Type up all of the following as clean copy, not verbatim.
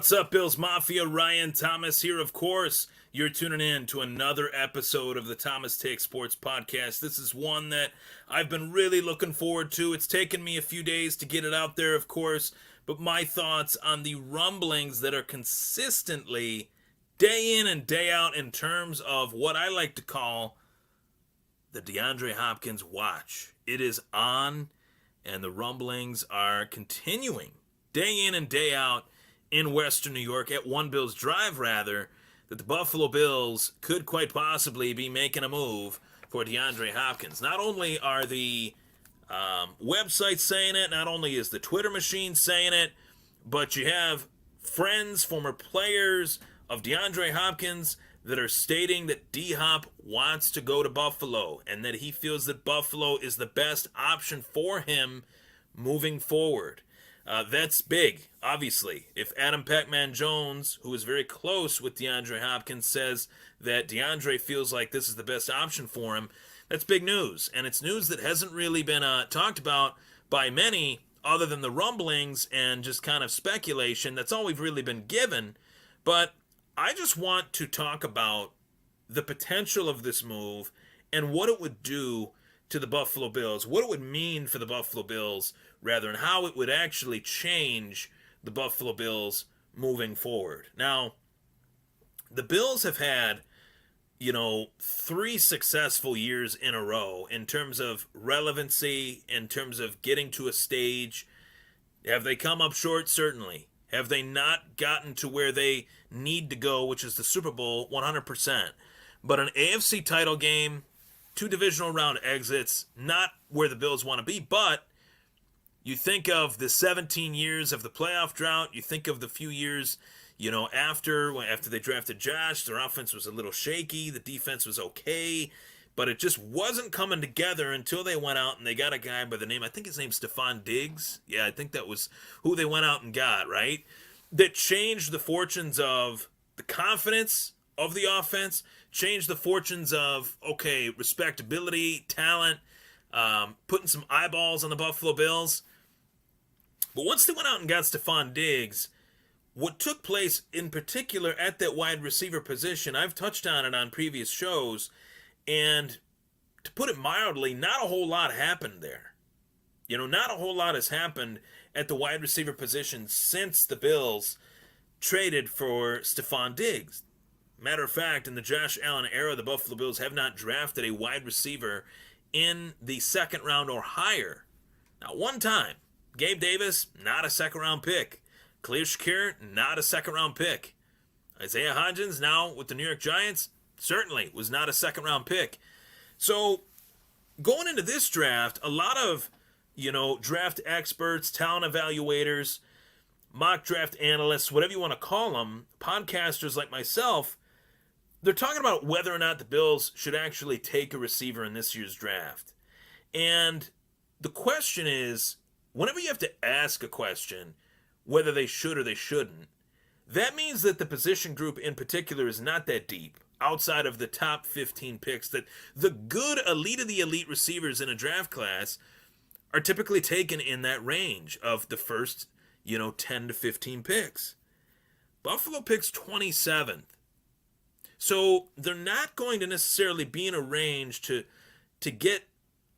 What's up, Bills Mafia? Ryan Thomas here, of course. You're tuning in to another episode of the Thomas Take Sports Podcast. This is one that I've been really looking forward to. It's taken me a few days to get it out there, of course, but my thoughts on the rumblings that are consistently, day in and day out, in terms of what I like to call the DeAndre Hopkins watch. It is on, and the rumblings are continuing, day in and day out, in Western New York, at One Bills Drive, rather, that the Buffalo Bills could quite possibly be making a move for DeAndre Hopkins. Not only are the websites saying it, not only is the Twitter machine saying it, but you have friends, former players of DeAndre Hopkins that are stating that D-Hop wants to go to Buffalo and that he feels that Buffalo is the best option for him moving forward. That's big, obviously. If Adam Pac-Man Jones, who is very close with DeAndre Hopkins, says that DeAndre feels like this is the best option for him, that's big news. And it's news that hasn't really been talked about by many other than the rumblings and just kind of speculation. That's all we've really been given. But I just want to talk about the potential of this move and what it would do to the Buffalo Bills, what it would mean for the Buffalo Bills, rather, and how it would actually change the Buffalo Bills moving forward. Now, the Bills have had, 3 successful years in a row in terms of relevancy, in terms of getting to a stage. Have they come up short? Certainly. Have they not gotten to where they need to go, which is the Super Bowl? 100%. But an AFC title game, 2 divisional round exits, not where the Bills want to be, but you think of the 17 years of the playoff drought, you think of the few years, after they drafted Josh, their offense was a little shaky, the defense was okay, but it just wasn't coming together until they went out and they got a guy by the name, I think his name's Stephon Diggs. Yeah, I think that was who they went out and got, right? That changed the fortunes of the confidence of the offense, changed the fortunes of, respectability, talent, putting some eyeballs on the Buffalo Bills. But once they went out and got Stephon Diggs, what took place in particular at that wide receiver position, I've touched on it on previous shows, and to put it mildly, not a whole lot happened there. Not a whole lot has happened at the wide receiver position since the Bills traded for Stephon Diggs. Matter of fact, in the Josh Allen era, the Buffalo Bills have not drafted a wide receiver in the second round or higher. Now, one time, Gabe Davis, not a second-round pick. Khalil Shakir, not a second-round pick. Isaiah Hodgins, now with the New York Giants, certainly was not a second-round pick. So, going into this draft, a lot of, draft experts, talent evaluators, mock draft analysts, whatever you want to call them, podcasters like myself, they're talking about whether or not the Bills should actually take a receiver in this year's draft. And the question is, whenever you have to ask a question, whether they should or they shouldn't, that means that the position group in particular is not that deep, outside of the top 15 picks, that the good elite of the elite receivers in a draft class are typically taken in that range of the first, 10 to 15 picks. Buffalo picks 27th. So they're not going to necessarily be in a range to get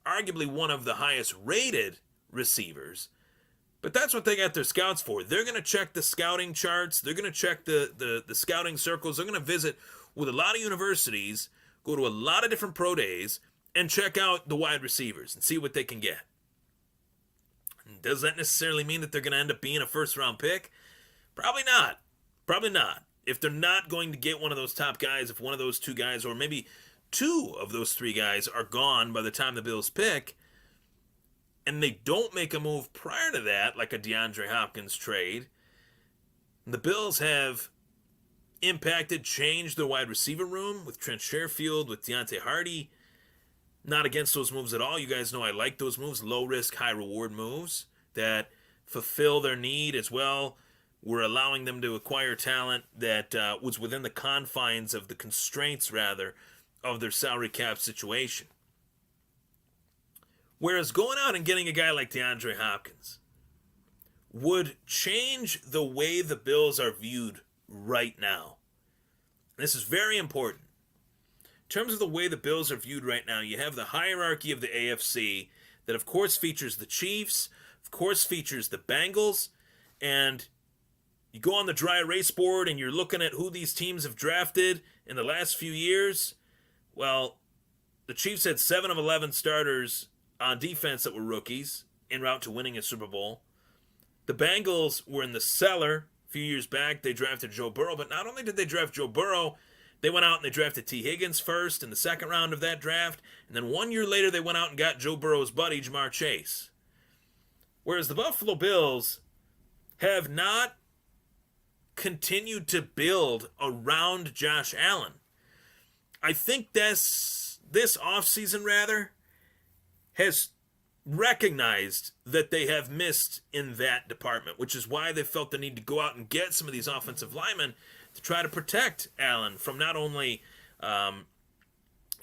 arguably one of the highest rated receivers, but that's what they got their scouts for. They're going to check the scouting charts. They're going to check the scouting circles. They're going to visit with a lot of universities, go to a lot of different pro days, and check out the wide receivers and see what they can get. Does that necessarily mean that they're going to end up being a first-round pick? Probably not. Probably not. If they're not going to get one of those top guys, if one of those 2 guys, or maybe 2 of those 3 guys are gone by the time the Bills pick, and they don't make a move prior to that, like a DeAndre Hopkins trade, the Bills have changed their wide receiver room with Trent Sherfield, with Deontay Hardy. Not against those moves at all. You guys know I like those moves, low-risk, high-reward moves that fulfill their need as well. We're allowing them to acquire talent that was within the confines of the constraints, rather, of their salary cap situation. Whereas going out and getting a guy like DeAndre Hopkins, would change the way the Bills are viewed right now. This is very important. In terms of the way the Bills are viewed right now, you have the hierarchy of the AFC that, of course, features the Chiefs, of course, features the Bengals, and you go on the dry erase board and you're looking at who these teams have drafted in the last few years. Well, the Chiefs had 7 of 11 starters on defense that were rookies en route to winning a Super Bowl. The Bengals were in the cellar a few years back. They drafted Joe Burrow, but not only did they draft Joe Burrow, they went out and they drafted T. Higgins first in the second round of that draft, and then 1 year later they went out and got Joe Burrow's buddy, Jamar Chase. Whereas the Buffalo Bills have not continued to build around Josh Allen. I think this offseason, rather, has recognized that they have missed in that department, which is why they felt the need to go out and get some of these offensive linemen to try to protect Allen from not only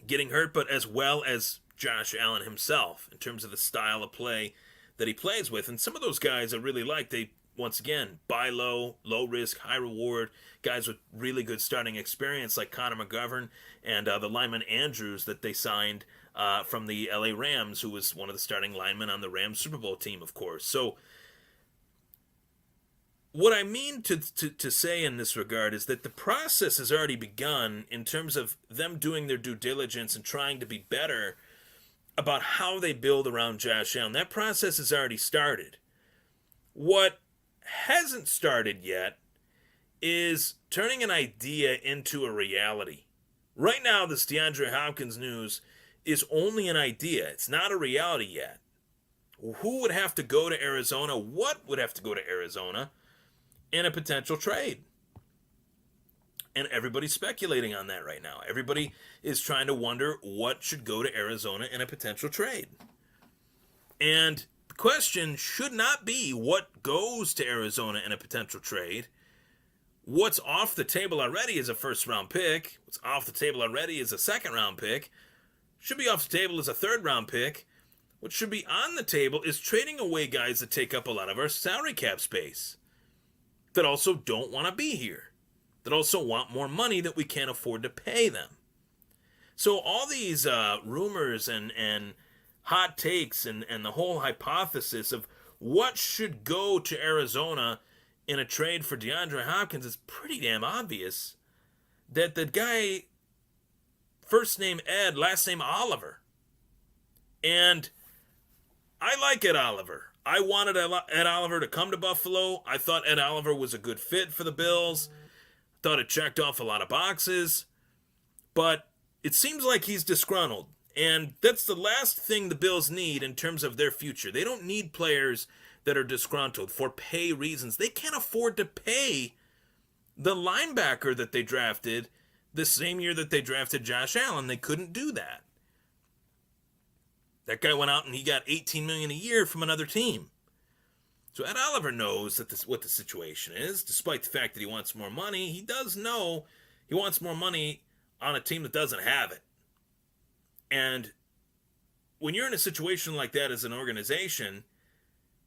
getting hurt, but as well as Josh Allen himself in terms of the style of play that he plays with. And some of those guys I really like. They, once again, buy low, low risk, high reward, guys with really good starting experience like Connor McGovern and the lineman Andrews that they signed from the LA Rams, who was one of the starting linemen on the Rams Super Bowl team, of course. So what I mean to say in this regard is that the process has already begun in terms of them doing their due diligence and trying to be better about how they build around Josh Allen. That process has already started. What hasn't started yet is turning an idea into a reality. Right now, this DeAndre Hopkins news is only an idea. It's not a reality yet. Who would have to go to Arizona? What would have to go to Arizona in a potential trade? And everybody's speculating on that right now. Everybody is trying to wonder what should go to Arizona in a potential trade. And the question should not be what goes to Arizona in a potential trade. What's off the table already is a first-round pick. What's off the table already is a second-round pick. Should be off the table is a third-round pick. What should be on the table is trading away guys that take up a lot of our salary cap space, that also don't want to be here, that also want more money that we can't afford to pay them. So all these rumors and hot takes and the whole hypothesis of what should go to Arizona in a trade for DeAndre Hopkins is pretty damn obvious that the guy, first name Ed, last name Oliver. And I like Ed Oliver. I wanted Ed Oliver to come to Buffalo. I thought Ed Oliver was a good fit for the Bills. Thought it checked off a lot of boxes. But it seems like he's disgruntled. And that's the last thing the Bills need in terms of their future. They don't need players that are disgruntled for pay reasons. They can't afford to pay the linebacker that they drafted the same year that they drafted Josh Allen. They couldn't do that. That guy went out and he got $18 million a year from another team. So Ed Oliver knows that what the situation is. Despite the fact that he wants more money, he does know he wants more money on a team that doesn't have it. And when you're in a situation like that as an organization,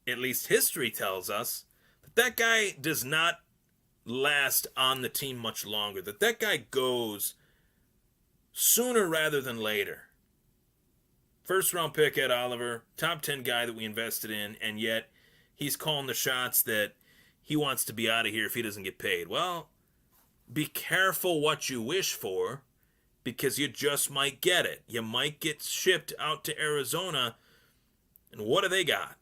at least history tells us that guy does not last on the team much longer. That guy goes sooner rather than later. First round pick, Ed Oliver, top 10 guy that we invested in, and yet he's calling the shots that he wants to be out of here if he doesn't get paid. Well, be careful what you wish for, because you just might get it. You might get shipped out to Arizona, and what do they got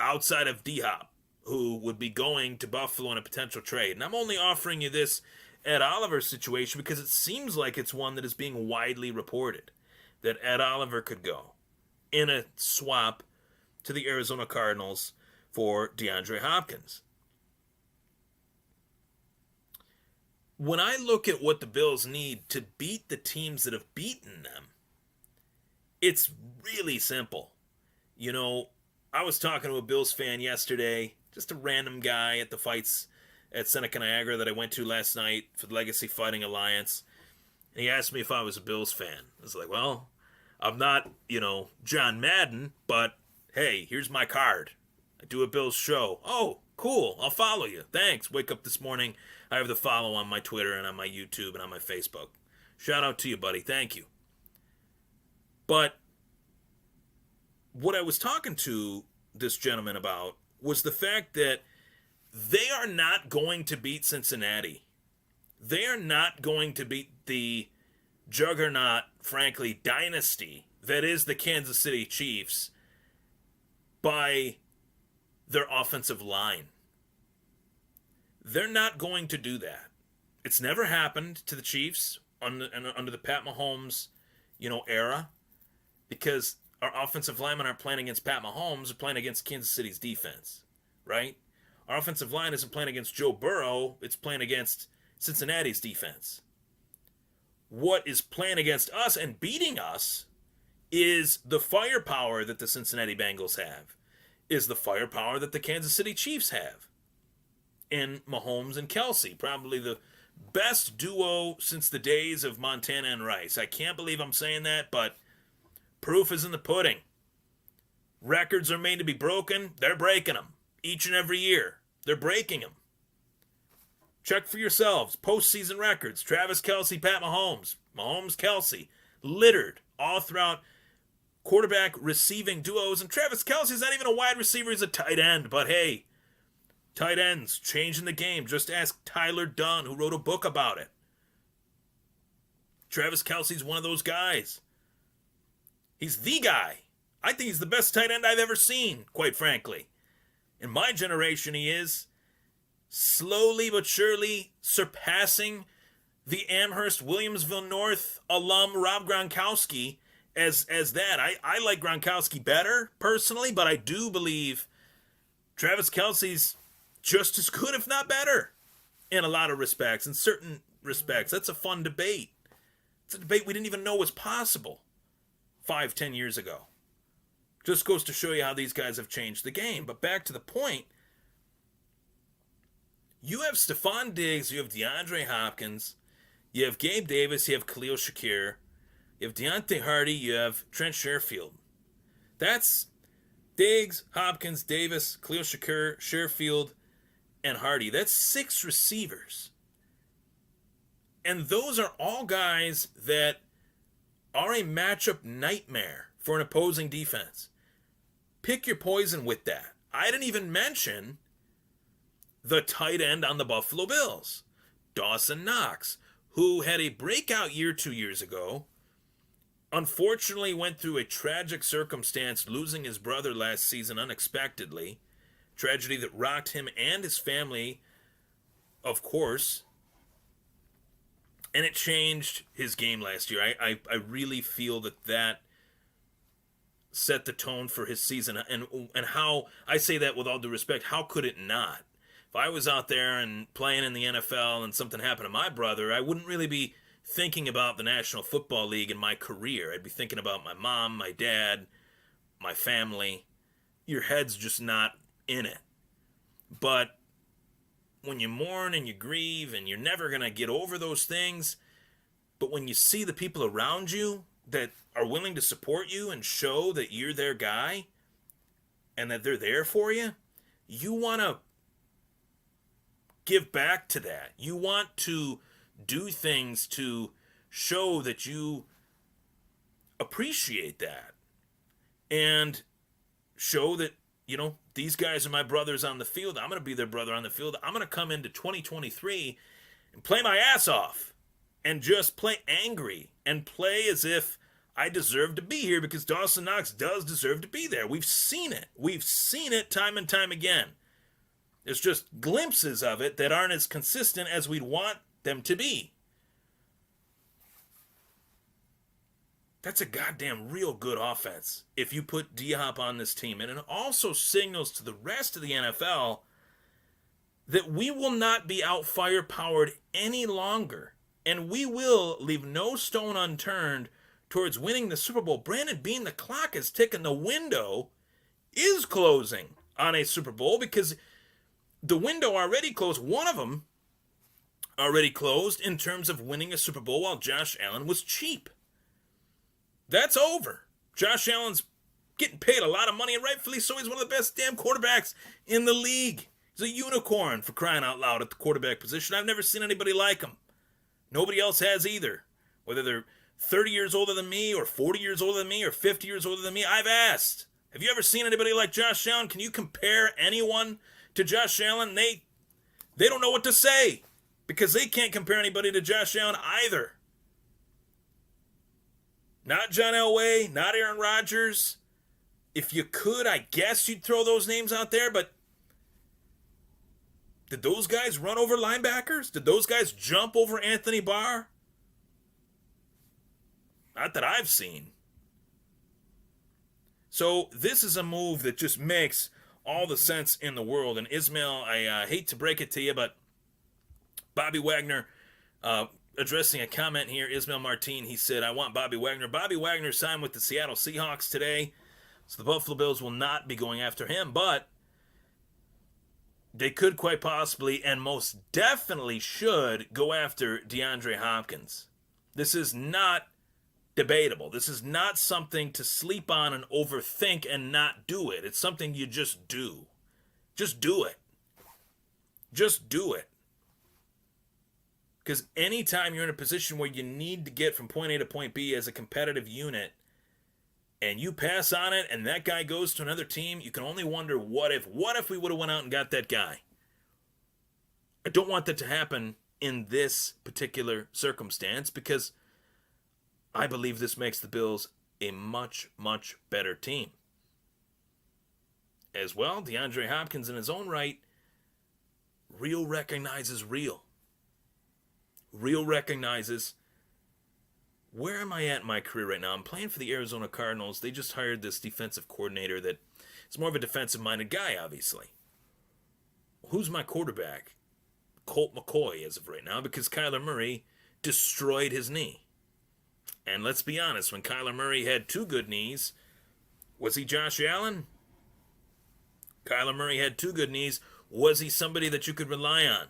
outside of D-Hop, who would be going to Buffalo in a potential trade? And I'm only offering you this Ed Oliver situation because it seems like it's one that is being widely reported, that Ed Oliver could go in a swap to the Arizona Cardinals for DeAndre Hopkins. When I look at what the Bills need to beat the teams that have beaten them, it's really simple. You know, I was talking to a Bills fan yesterday, just a random guy at the fights at Seneca Niagara that I went to last night for the Legacy Fighting Alliance. And he asked me if I was a Bills fan. I was like, well, I'm not, John Madden, but hey, here's my card. I do a Bills show. Oh, Cool. I'll follow you. Thanks. Wake up this morning. I have the follow on my Twitter and on my YouTube and on my Facebook. Shout out to you, buddy. Thank you. But what I was talking to this gentleman about was the fact that they are not going to beat Cincinnati. They are not going to beat the juggernaut, frankly, dynasty that is the Kansas City Chiefs by their offensive line. They're not going to do that. It's never happened to the Chiefs under the Pat Mahomes, era, because our offensive linemen aren't playing against Pat Mahomes, they're playing against Kansas City's defense, right? Our offensive line isn't playing against Joe Burrow, it's playing against Cincinnati's defense. What is playing against us and beating us is the firepower that the Cincinnati Bengals have, is the firepower that the Kansas City Chiefs have. In Mahomes and Kelsey, probably the best duo since the days of Montana and Rice. I can't believe I'm saying that, but proof is in the pudding. Records are made to be broken. They're breaking them each and every year. They're breaking them. Check for yourselves. Postseason records. Travis Kelsey, Pat Mahomes. Mahomes, Kelsey. Littered all throughout quarterback receiving duos. And Travis Kelsey's not even a wide receiver. He's a tight end. But hey, tight ends changing the game. Just ask Tyler Dunn, who wrote a book about it. Travis Kelsey's one of those guys. He's the guy. I think he's the best tight end I've ever seen, quite frankly. In my generation, he is slowly but surely surpassing the Amherst Williamsville North alum Rob Gronkowski as that. I like Gronkowski better, personally, but I do believe Travis Kelsey's just as good, if not better, in a lot of respects, in certain respects. That's a fun debate. It's a debate we didn't even know was possible 5-10 years ago. Just goes to show you how these guys have changed the game. But back to the point, you have Stephon Diggs, you have DeAndre Hopkins, you have Gabe Davis, you have Khalil Shakir, you have Deontay Hardy, you have Trent Sherfield. That's Diggs, Hopkins, Davis, Khalil Shakir, Sherfield, and Hardy. That's 6 receivers. And those are all guys that are a matchup nightmare for an opposing defense. Pick your poison with that. I didn't even mention the tight end on the Buffalo Bills, Dawson Knox, who had a breakout year 2 years ago, unfortunately went through a tragic circumstance, losing his brother last season unexpectedly. Tragedy that rocked him and his family, of course. And it changed his game last year. I really feel that set the tone for his season. And how, I say that with all due respect, how could it not? If I was out there and playing in the NFL and something happened to my brother, I wouldn't really be thinking about the National Football League and my career. I'd be thinking about my mom, my dad, my family. Your head's just not in it. But when you mourn and you grieve and you're never going to get over those things, but when you see the people around you that are willing to support you and show that you're their guy and that they're there for you, you want to give back to that. You want to do things to show that you appreciate that and show that, these guys are my brothers on the field. I'm going to be their brother on the field. I'm going to come into 2023 and play my ass off and just play angry and play as if I deserve to be here, because Dawson Knox does deserve to be there. We've seen it. We've seen it time and time again. There's just glimpses of it that aren't as consistent as we'd want them to be. That's a goddamn real good offense if you put D-Hop on this team. And it also signals to the rest of the NFL that we will not be out-firepowered any longer. And we will leave no stone unturned towards winning the Super Bowl. Brandon Beane, the clock is ticking. The window is closing on a Super Bowl, because the window already closed. One of them already closed in terms of winning a Super Bowl while Josh Allen was cheap. That's over. Josh Allen's getting paid a lot of money, and rightfully so. He's one of the best damn quarterbacks in the league. He's a unicorn, for crying out loud, at the quarterback position. I've never seen anybody like him. Nobody else has either. Whether they're 30 years older than me, or 40 years older than me, or 50 years older than me, I've asked. Have you ever seen anybody like Josh Allen? Can you compare anyone to Josh Allen? They don't know what to say, because they can't compare anybody to Josh Allen either. Not John Elway, not Aaron Rodgers. If you could, I guess you'd throw those names out there, but did those guys run over linebackers? Did those guys jump over Anthony Barr? Not that I've seen. So this is a move that just makes all the sense in the world. And Ismail, I hate to break it to you, but Bobby Wagner, addressing a comment here, Ismail Martin, he said, I want Bobby Wagner. Bobby Wagner signed with the Seattle Seahawks today, so the Buffalo Bills will not be going after him, but they could quite possibly and most definitely should go after DeAndre Hopkins. This is not debatable. This is not something to sleep on and overthink and not do it. It's something you just do. Just do it. Just do it. Because anytime you're in a position where you need to get from point A to point B as a competitive unit, and you pass on it, and that guy goes to another team, you can only wonder, what if we would have went out and got that guy? I don't want that to happen in this particular circumstance, because I believe this makes the Bills a much, much better team. As well, DeAndre Hopkins in his own right, real recognizes real. Real recognizes, where am I at in my career right now? I'm playing for the Arizona Cardinals. They just hired this defensive coordinator that is more of a defensive-minded guy, obviously. Who's my quarterback? Colt McCoy as of right now, because Kyler Murray destroyed his knee. And let's be honest, when Kyler Murray had two good knees, was he Josh Allen? Kyler Murray had two good knees. Was he somebody that you could rely on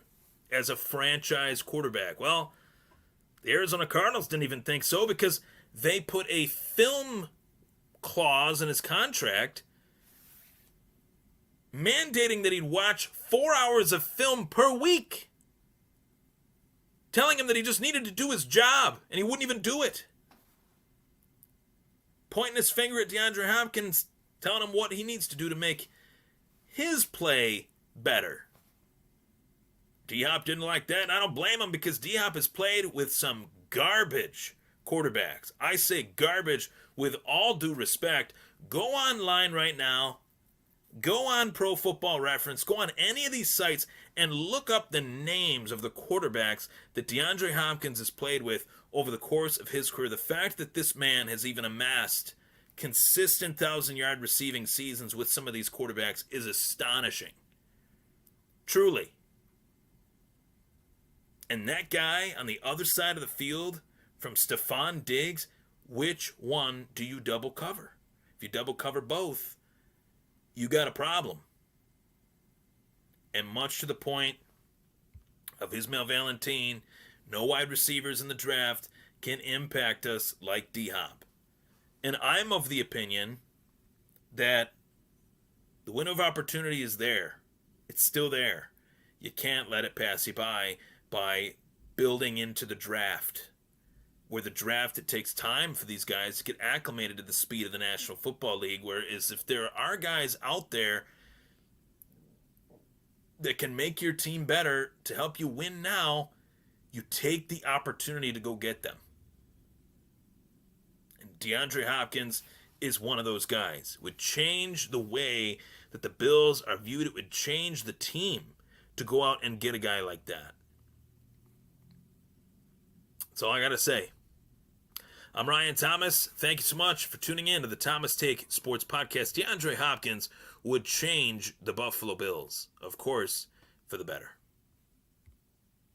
as a franchise quarterback? Well, the Arizona Cardinals didn't even think so, because they put a film clause in his contract mandating that he'd watch 4 hours of film per week, telling him that he just needed to do his job, and he wouldn't even do it. Pointing his finger at DeAndre Hopkins, telling him what he needs to do to make his play better. D-Hop didn't like that, and I don't blame him, because D-Hop has played with some garbage quarterbacks. I say garbage with all due respect. Go online right now. Go on Pro Football Reference. Go on any of these sites and look up the names of the quarterbacks that DeAndre Hopkins has played with over the course of his career. The fact that this man has even amassed consistent 1,000-yard receiving seasons with some of these quarterbacks is astonishing. Truly. And that guy on the other side of the field from Stephon Diggs, which one do you double cover? If you double cover both, you got a problem. And much to the point of Ismail Valentin, no wide receivers in the draft can impact us like D-Hop. And I'm of the opinion that the window of opportunity is there. It's still there. You can't let it pass you by building into the draft. Where the draft, it takes time for these guys to get acclimated to the speed of the National Football League, whereas if there are guys out there that can make your team better to help you win now, you take the opportunity to go get them. And DeAndre Hopkins is one of those guys. It would change the way that the Bills are viewed. It would change the team to go out and get a guy like that. That's all I got to say. I'm Ryan Thomas. Thank you so much for tuning in to the Thomas Take Sports Podcast. DeAndre Hopkins would change the Buffalo Bills, of course, for the better.